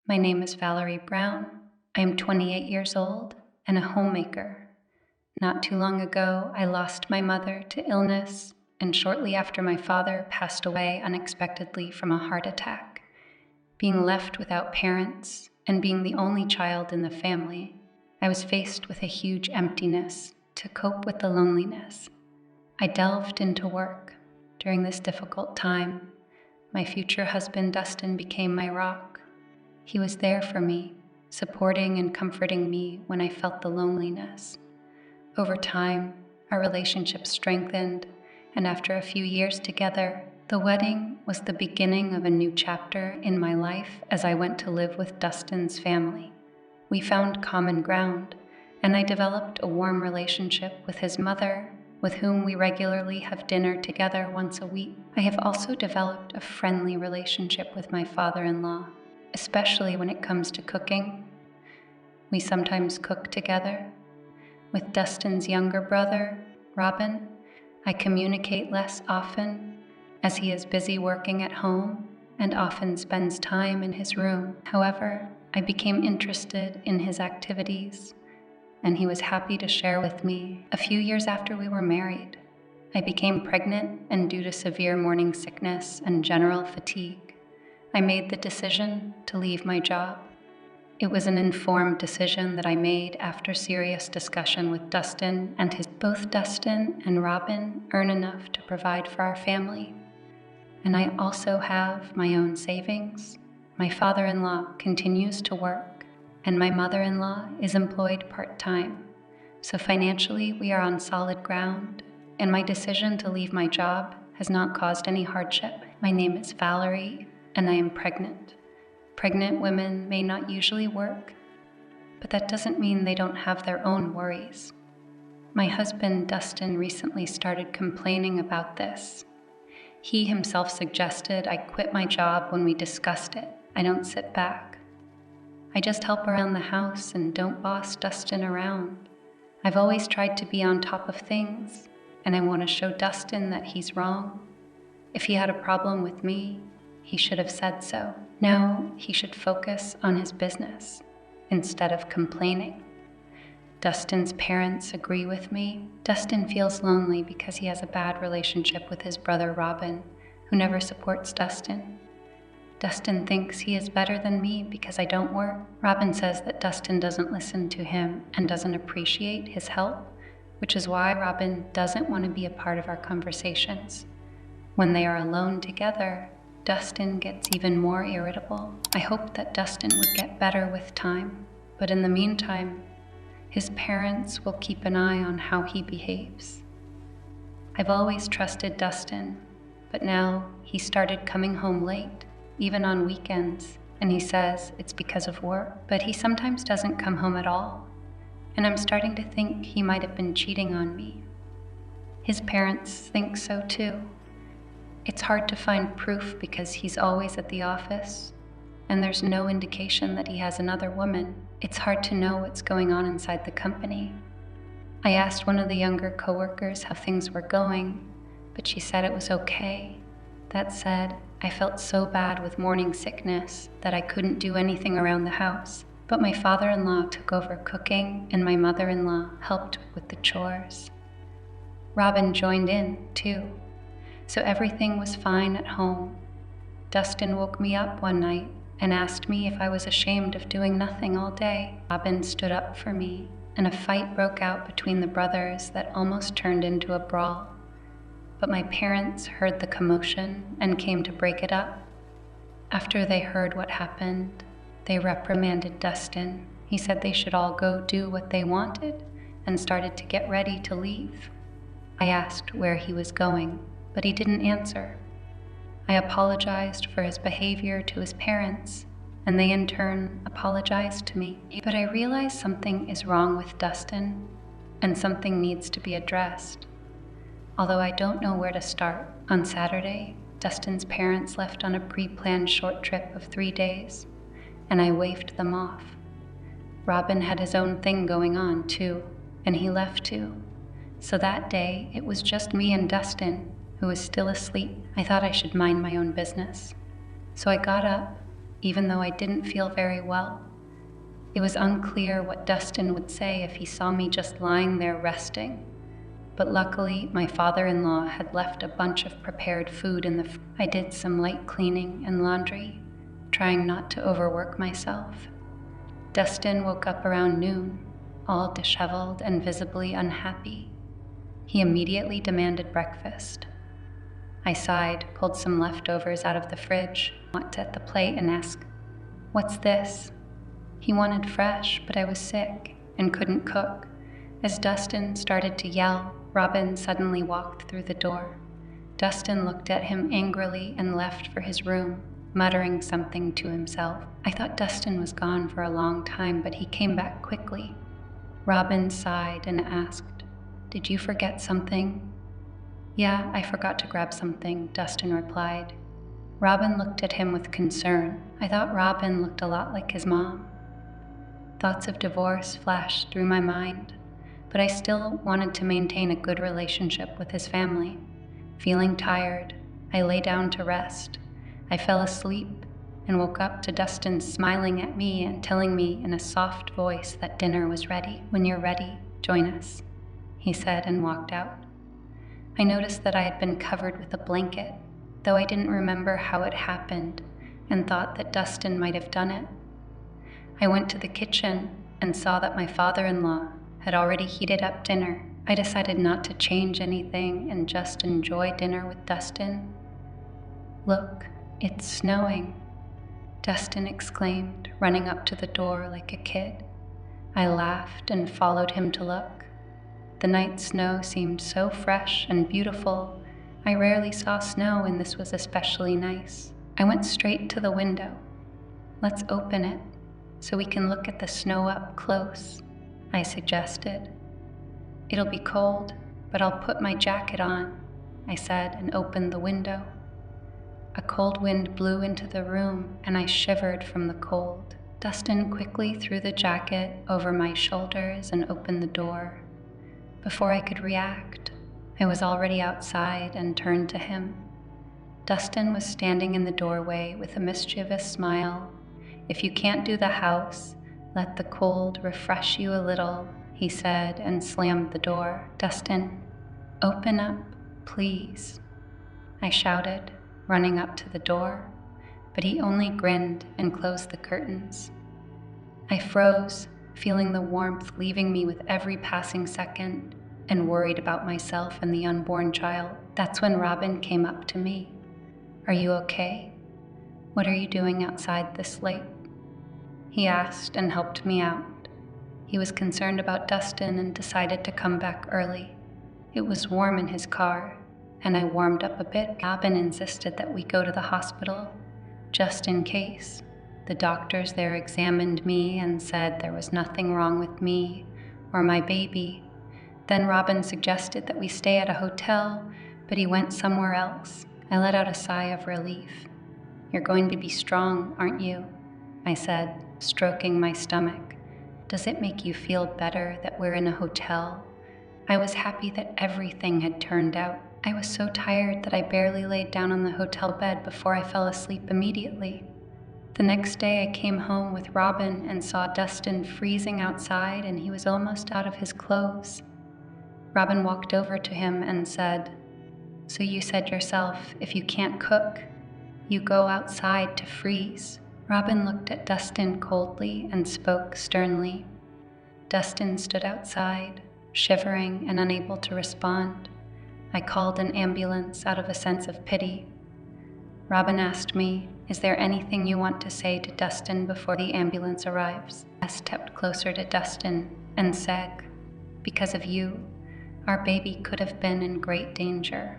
My name is Valerie Brown. I am 28 years old and a homemaker. Not too long ago, I lost my mother to illness, and shortly after my father passed away unexpectedly from a heart attack. Being left without parents and being the only child in the family, I was faced with a huge emptiness to cope with the loneliness. I delved into work. During this difficult time, my future husband Dustin became my rock. He was there for me, supporting and comforting me when I felt the loneliness. Over time, our relationship strengthened, and after a few years together, the wedding was the beginning of a new chapter in my life as I went to live with Dustin's family. We found common ground, and I developed a warm relationship with his mother, with whom we regularly have dinner together once a week. I have also developed a friendly relationship with my father-in-law, especially when it comes to cooking. We sometimes cook together. With Dustin's younger brother, Robin, I communicate less often, as he is busy working at home and often spends time in his room. However, I became interested in his activities, and he was happy to share with me. A few years after we were married, I became pregnant, and due to severe morning sickness and general fatigue, I made the decision to leave my job. It was an informed decision that I made after serious discussion with Dustin and both Dustin and Robin earn enough to provide for our family. And I also have my own savings. My father-in-law continues to work, and my mother-in-law is employed part-time. So financially, we are on solid ground, and my decision to leave my job has not caused any hardship. My name is Valerie, and I am pregnant. Pregnant women may not usually work, but that doesn't mean they don't have their own worries. My husband, Dustin, recently started complaining about this. He himself suggested I quit my job when we discussed it. I don't sit back. I just help around the house and don't boss Dustin around. I've always tried to be on top of things, and I want to show Dustin that he's wrong. If he had a problem with me, he should have said so. Now he should focus on his business instead of complaining. Dustin's parents agree with me. Dustin feels lonely because he has a bad relationship with his brother Robin, who never supports Dustin. Dustin thinks he is better than me because I don't work. Robin says that Dustin doesn't listen to him and doesn't appreciate his help, which is why Robin doesn't want to be a part of our conversations. When they are alone together, Dustin gets even more irritable. I hoped that Dustin would get better with time, but in the meantime, his parents will keep an eye on how he behaves. I've always trusted Dustin, but now he started coming home late, even on weekends, and he says it's because of work, but he sometimes doesn't come home at all, and I'm starting to think he might have been cheating on me. His parents think so too. It's hard to find proof because he's always at the office, and there's no indication that he has another woman. It's hard to know what's going on inside the company. I asked one of the younger coworkers how things were going, but she said it was okay. That said, I felt so bad with morning sickness that I couldn't do anything around the house. But my father-in-law took over cooking, and my mother-in-law helped with the chores. Robin joined in, too. So everything was fine at home. Dustin woke me up one night and asked me if I was ashamed of doing nothing all day. Robin stood up for me, and a fight broke out between the brothers that almost turned into a brawl. But my parents heard the commotion and came to break it up. After they heard what happened, they reprimanded Dustin. He said they should all go do what they wanted and started to get ready to leave. I asked where he was going, but he didn't answer. I apologized for his behavior to his parents, and they in turn apologized to me. But I realized something is wrong with Dustin, and something needs to be addressed. Although I don't know where to start. On Saturday, Dustin's parents left on a pre-planned short trip of 3 days, and I waved them off. Robin had his own thing going on too, and he left too. So that day, it was just me and Dustin, who was still asleep. I thought I should mind my own business. So I got up even though I didn't feel very well. It was unclear what Dustin would say if he saw me just lying there resting. But luckily, my father-in-law had left a bunch of prepared food in the I did some light cleaning and laundry, trying not to overwork myself. Dustin woke up around noon, all disheveled and visibly unhappy. He immediately demanded breakfast. I sighed, pulled some leftovers out of the fridge, looked at the plate and asked, "What's this?" He wanted fresh, but I was sick and couldn't cook. As Dustin started to yell, Robin suddenly walked through the door. Dustin looked at him angrily and left for his room, muttering something to himself. I thought Dustin was gone for a long time, but he came back quickly. Robin sighed and asked, "Did you forget something?" "Yeah, I forgot to grab something," Dustin replied. Robin looked at him with concern. I thought Robin looked a lot like his mom. Thoughts of divorce flashed through my mind, but I still wanted to maintain a good relationship with his family. Feeling tired, I lay down to rest. I fell asleep and woke up to Dustin smiling at me and telling me in a soft voice that dinner was ready. "When you're ready, join us," he said and walked out. I noticed that I had been covered with a blanket, though I didn't remember how it happened and thought that Dustin might have done it. I went to the kitchen and saw that my father-in-law had already heated up dinner. I decided not to change anything and just enjoy dinner with Dustin. "Look, it's snowing," Dustin exclaimed, running up to the door like a kid. I laughed and followed him to look. The night snow seemed so fresh and beautiful. I rarely saw snow, and this was especially nice. I went straight to the window. "Let's open it so we can look at the snow up close," I suggested. "It'll be cold, but I'll put my jacket on," I said and opened the window. A cold wind blew into the room, and I shivered from the cold. Dustin quickly threw the jacket over my shoulders and opened the door. Before I could react, I was already outside and turned to him. Dustin was standing in the doorway with a mischievous smile. "If you can't do the house, let the cold refresh you a little," he said and slammed the door. "Dustin, open up, please," I shouted, running up to the door, but he only grinned and closed the curtains. I froze, feeling the warmth leaving me with every passing second, and worried about myself and the unborn child. That's when Robin came up to me. "Are you okay? What are you doing outside this late?" He asked and helped me out. He was concerned about Dustin and decided to come back early. It was warm in his car, and I warmed up a bit. Robin insisted that we go to the hospital, just in case. The doctors there examined me and said there was nothing wrong with me or my baby. Then Robin suggested that we stay at a hotel, but he went somewhere else. I let out a sigh of relief. "You're going to be strong, aren't you?" I said, stroking my stomach. "Does it make you feel better that we're in a hotel?" I was happy that everything had turned out. I was so tired that I barely laid down on the hotel bed before I fell asleep immediately. The next day I came home with Robin and saw Dustin freezing outside, and he was almost out of his clothes. Robin walked over to him and said, "So you said yourself, if you can't cook, you go outside to freeze." Robin looked at Dustin coldly and spoke sternly. Dustin stood outside, shivering and unable to respond. I called an ambulance out of a sense of pity. Robin asked me, "Is there anything you want to say to Dustin before the ambulance arrives?" I stepped closer to Dustin and said, "Because of you, our baby could have been in great danger.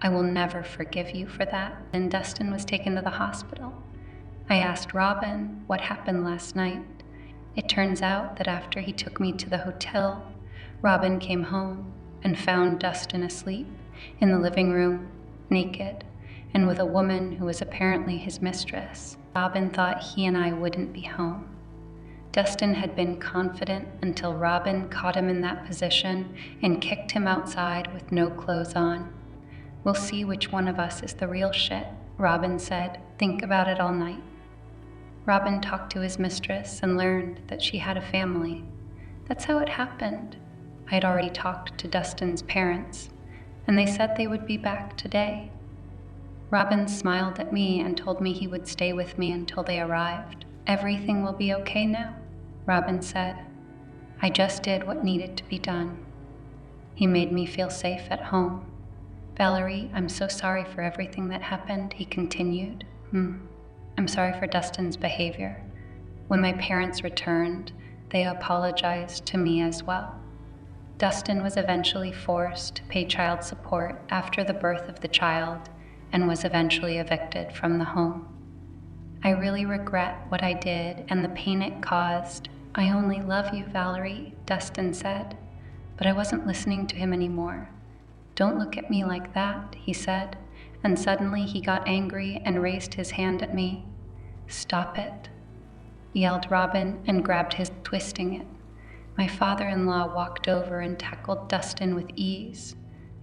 I will never forgive you for that." And Dustin was taken to the hospital. I asked Robin what happened last night. It turns out that after he took me to the hotel, Robin came home and found Dustin asleep in the living room, naked, and with a woman who was apparently his mistress. Robin thought he and I wouldn't be home. Dustin had been confident until Robin caught him in that position and kicked him outside with no clothes on. "We'll see which one of us is the real shit," Robin said. "Think about it all night." Robin talked to his mistress and learned that she had a family. That's how it happened. I had already talked to Dustin's parents, and they said they would be back today. Robin smiled at me and told me he would stay with me until they arrived. Everything will be okay now, Robin said. I just did what needed to be done. He made me feel safe at home. Valerie, I'm so sorry for everything that happened, he continued. I'm sorry for Dustin's behavior. When my parents returned, they apologized to me as well. Dustin was eventually forced to pay child support after the birth of the child and was eventually evicted from the home. I really regret what I did and the pain it caused. I only love you, Valerie, Dustin said, but I wasn't listening to him anymore. Don't look at me like that, he said, and suddenly he got angry and raised his hand at me. Stop it, yelled Robin and grabbed his, twisting it. My father-in-law walked over and tackled Dustin with ease.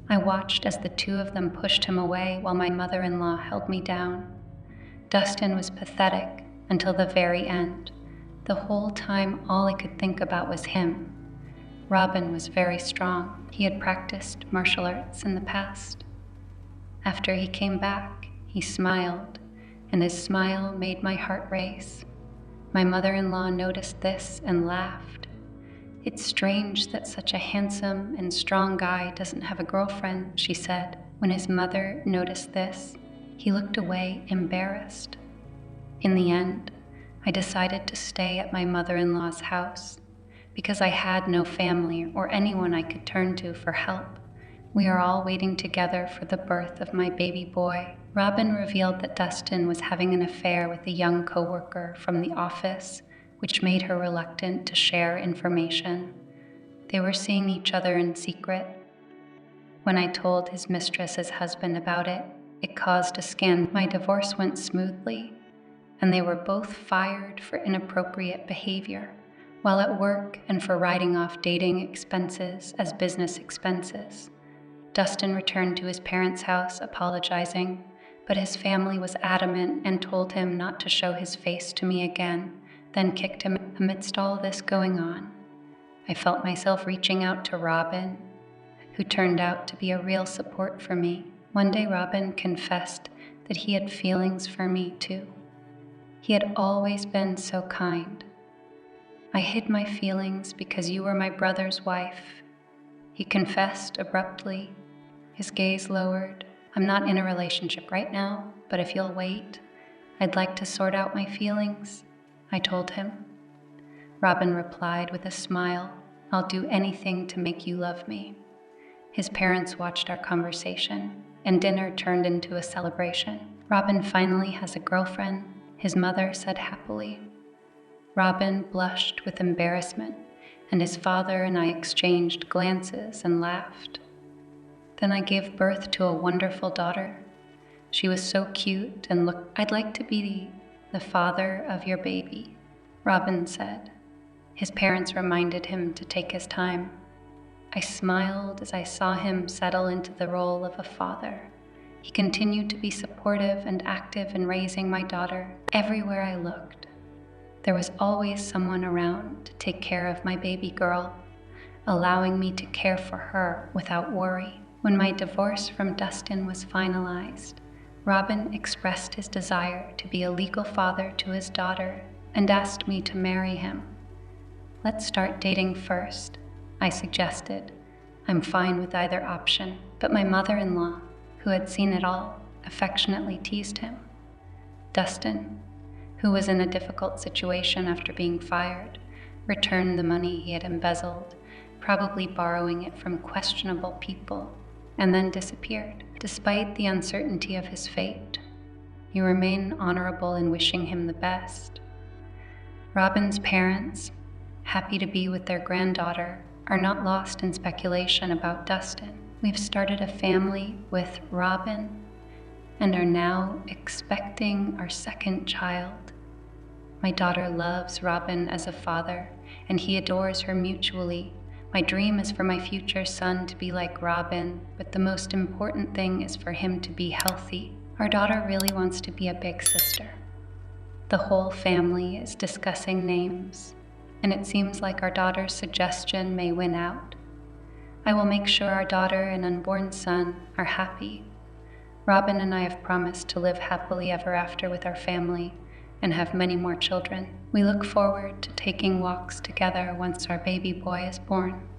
I watched as the two of them pushed him away while my mother-in-law held me down. Dustin was pathetic until the very end. The whole time, all I could think about was him. Robin was very strong. He had practiced martial arts in the past. After he came back, he smiled, and his smile made my heart race. My mother-in-law noticed this and laughed. It's strange that such a handsome and strong guy doesn't have a girlfriend, she said. When his mother noticed this, he looked away, embarrassed. In the end, I decided to stay at my mother-in-law's house because I had no family or anyone I could turn to for help. We are all waiting together for the birth of my baby boy. Robin revealed that Dustin was having an affair with a young coworker from the office, which made her reluctant to share information. They were seeing each other in secret. When I told his mistress's husband about it, it caused a scandal. My divorce went smoothly, and they were both fired for inappropriate behavior while at work and for writing off dating expenses as business expenses. Dustin returned to his parents' house apologizing, but his family was adamant and told him not to show his face to me again, then kicked him. Amidst all this going on, I felt myself reaching out to Robin, who turned out to be a real support for me. One day Robin confessed that he had feelings for me too. He had always been so kind. I hid my feelings because you were my brother's wife, he confessed abruptly, his gaze lowered. I'm not in a relationship right now, but if you'll wait, I'd like to sort out my feelings, I told him. Robin replied with a smile, I'll do anything to make you love me. His parents watched our conversation, and dinner turned into a celebration. Robin finally has a girlfriend, his mother said happily. Robin blushed with embarrassment, and his father and I exchanged glances and laughed. Then I gave birth to a wonderful daughter. She was so cute and looked. I'd like to be the father of your baby, Robin said. His parents reminded him to take his time. I smiled as I saw him settle into the role of a father. He continued to be supportive and active in raising my daughter. Everywhere I looked, there was always someone around to take care of my baby girl, allowing me to care for her without worry. When my divorce from Dustin was finalized, Robin expressed his desire to be a legal father to his daughter and asked me to marry him. Let's start dating first, I suggested. I'm fine with either option, but my mother-in-law, who had seen it all, affectionately teased him. Dustin, who was in a difficult situation after being fired, returned the money he had embezzled, probably borrowing it from questionable people, and then disappeared. Despite the uncertainty of his fate, you remain honorable in wishing him the best. Robin's parents, happy to be with their granddaughter, are not lost in speculation about Dustin. We've started a family with Robin and are now expecting our second child. My daughter loves Robin as a father, and he adores her mutually. My dream is for my future son to be like Robin, but the most important thing is for him to be healthy. Our daughter really wants to be a big sister. The whole family is discussing names, and it seems like our daughter's suggestion may win out. I will make sure our daughter and unborn son are happy. Robin and I have promised to live happily ever after with our family and have many more children. We look forward to taking walks together once our baby boy is born.